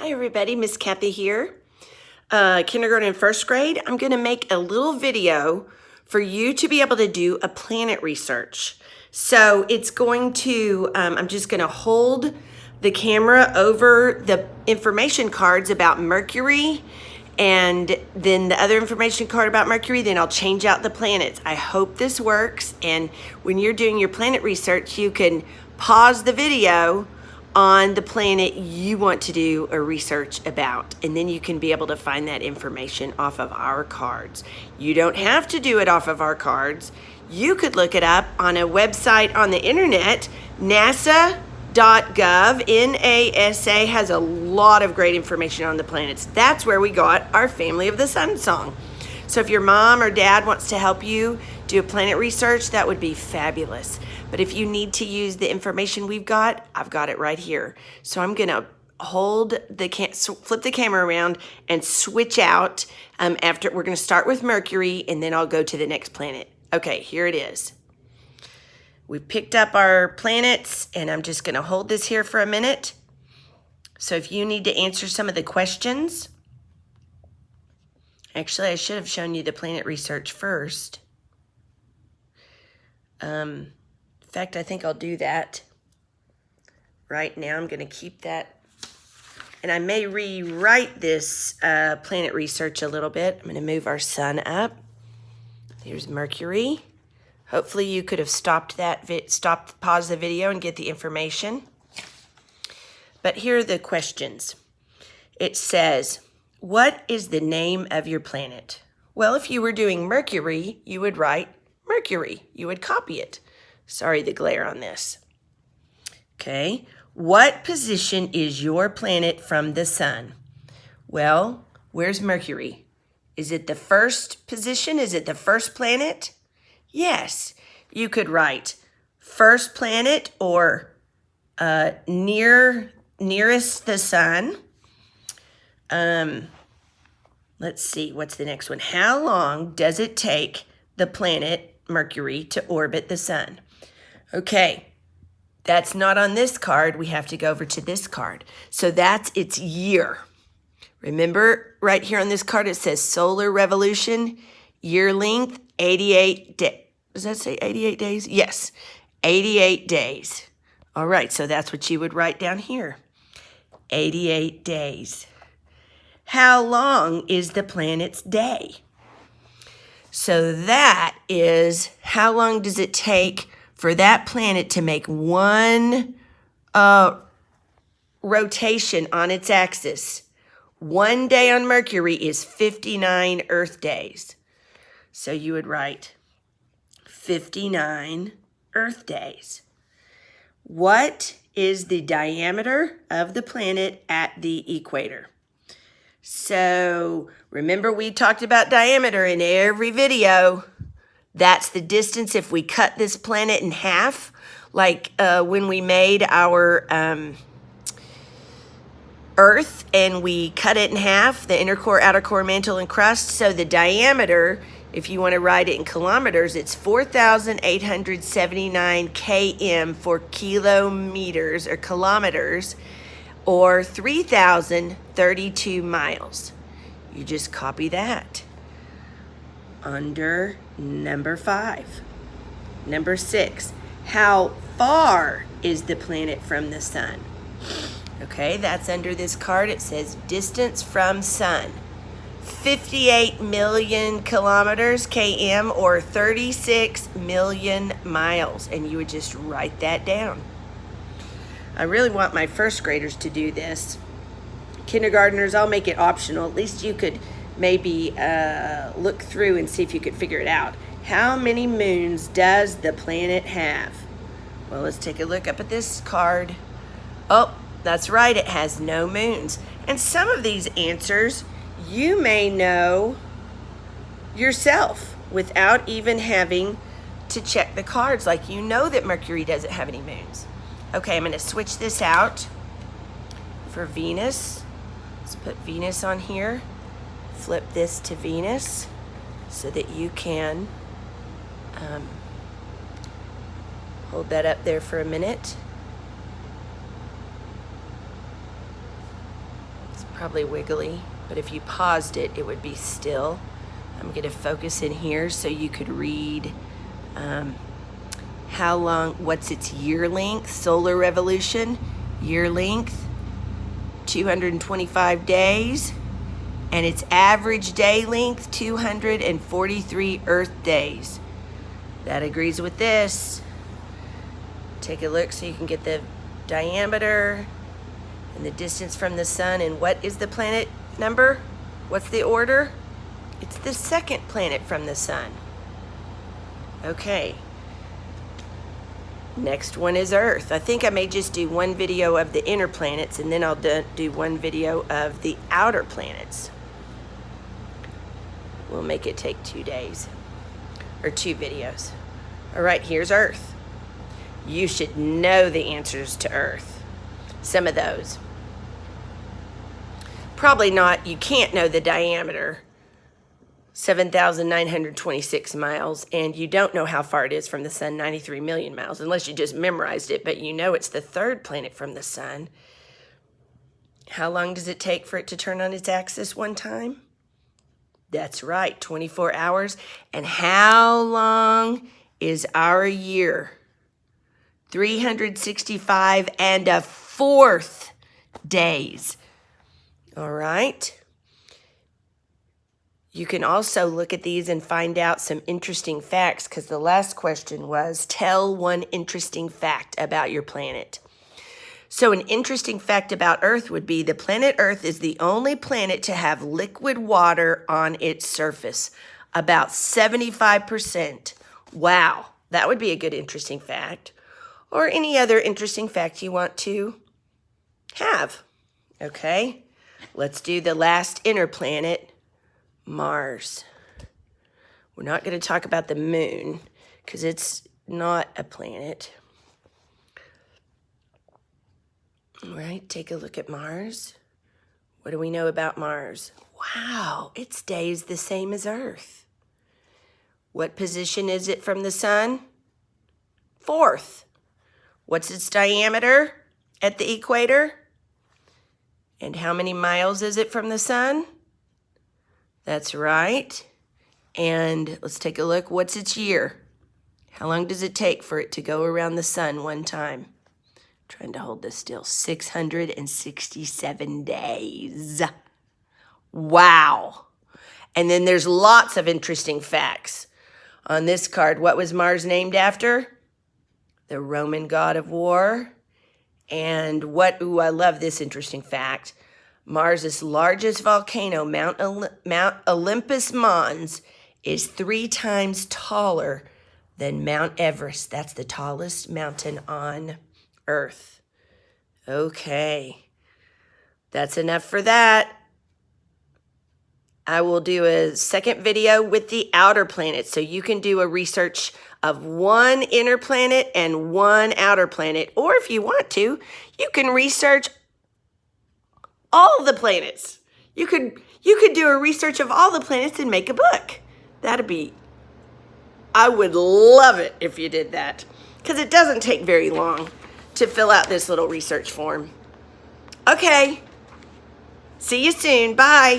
Hi everybody, Miss Kathy here. Kindergarten and first grade. I'm going to make a little video for you to be able to do a planet research. So it's going to, I'm just going to hold the camera over the information cards about Mercury and then the other information card about Mercury, then I'll change out the planets. I hope this works, and when you're doing your planet research, you can pause the video on the planet you want to do a research about, and then you can be able to find that information off of our cards. You don't have to do it off of our cards. You could look it up on a website on the internet. NASA.gov, NASA has a lot of great information on the planets. That's where we got our Family of the Sun song. So if your mom or dad wants to help you do a planet research, that would be fabulous. But if you need to use the information we've got, I've got it right here. So I'm gonna flip the camera around and switch out after. We're gonna start with Mercury and then I'll go to the next planet. Okay, here it is. We picked up our planets and I'm just gonna hold this here for a minute. So if you need to answer some of the questions, actually I should have shown you the planet research first. In fact, I think I'll do that right now. I'm going to keep that. And I may rewrite this planet research a little bit. I'm going to move our sun up. There's Mercury. Hopefully you could have stopped pause the video and get the information. But here are the questions. It says, what is the name of your planet? Well, if you were doing Mercury, you would write Mercury. You would copy it. Sorry, the glare on this. Okay. What position is your planet from the sun? Well, where's Mercury? Is it the first position? Is it the first planet? Yes. You could write first planet or nearest the sun. Let's see, what's the next one? How long does it take the planet Mercury to orbit the sun? Okay, that's not on this card. We have to go over to this card. So that's its year. Remember, right here on this card, it says solar revolution, year length, 88 days. Does that say 88 days? Yes, 88 days. All right, so that's what you would write down here. 88 days. How long is the planet's day? So that is how long does it take for that planet to make one rotation on its axis. One day on Mercury is 59 Earth days. So you would write 59 Earth days. What is the diameter of the planet at the equator? So remember, we talked about diameter in every video. That's the distance if we cut this planet in half, like when we made our Earth and we cut it in half, the inner core, outer core, mantle, and crust. So the diameter, if you want to write it in kilometers, it's 4,879 km for kilometers or kilometers, or 3,032 miles. You just copy that. Under number 5. Number 6, how far is the planet from the sun? Okay, that's under this card. It says distance from sun. 58 million kilometers, km, or 36 million miles. And you would just write that down. I really want my first graders to do this. Kindergartners, I'll make it optional. At least you could maybe look through and see if you could figure it out. How many moons does the planet have? Well, let's take a look up at this card. Oh, that's right, it has no moons. And some of these answers you may know yourself without even having to check the cards. Like, you know that Mercury doesn't have any moons. Okay, I'm going to switch this out for Venus. Let's put Venus on here. Flip this to Venus so that you can hold that up there for a minute. probably wiggly, but if you paused it, it would be still. I'm going to focus in here so you could read how long, what's its year length, solar revolution, year length, 225 days, and its average day length, 243 Earth days. That agrees with this. Take a look so you can get the diameter and the distance from the sun. And what is the planet number? What's the order? It's the second planet from the sun. Okay. Next one is Earth. I think I may just do one video of the inner planets, and then I'll do one video of the outer planets. We'll make it take 2 days, or 2 videos. All right, here's Earth. You should know the answers to Earth. Some of those. Probably not, you can't know the diameter, 7,926 miles, and you don't know how far it is from the sun, 93 million miles, unless you just memorized it, but you know it's the third planet from the sun. How long does it take for it to turn on its axis one time? That's right, 24 hours. And how long is our year? 365 and a fourth days. All right. You can also look at these and find out some interesting facts, because the last question was, tell one interesting fact about your planet. So an interesting fact about Earth would be the planet Earth is the only planet to have liquid water on its surface, about 75%. Wow, that would be a good interesting fact. Or any other interesting fact you want to have. Okay, let's do the last inner planet, Mars. We're not going to talk about the moon because it's not a planet. All right, take a look at Mars. What do we know about Mars? Wow, it stays the same as Earth. What position is it from the sun? 4th. What's its diameter at the equator? And how many miles is it from the sun? That's right. And let's take a look. What's its year? How long does it take for it to go around the sun one time? Trying to hold this still. 667 days. Wow. And then there's lots of interesting facts. On this card, what was Mars named after? The Roman god of war. And what, ooh, I love this interesting fact. Mars' largest volcano, Mount Olympus Mons, is 3 times taller than Mount Everest. That's the tallest mountain on Earth. Okay, that's enough for that. I will do a second video with the outer planets, so you can do a research of one inner planet and one outer planet. Or if you want to, you can research all the planets. You could do a research of all the planets and make a book. I would love it if you did that, because it doesn't take very long to fill out this little research form. Okay, see you soon. Bye.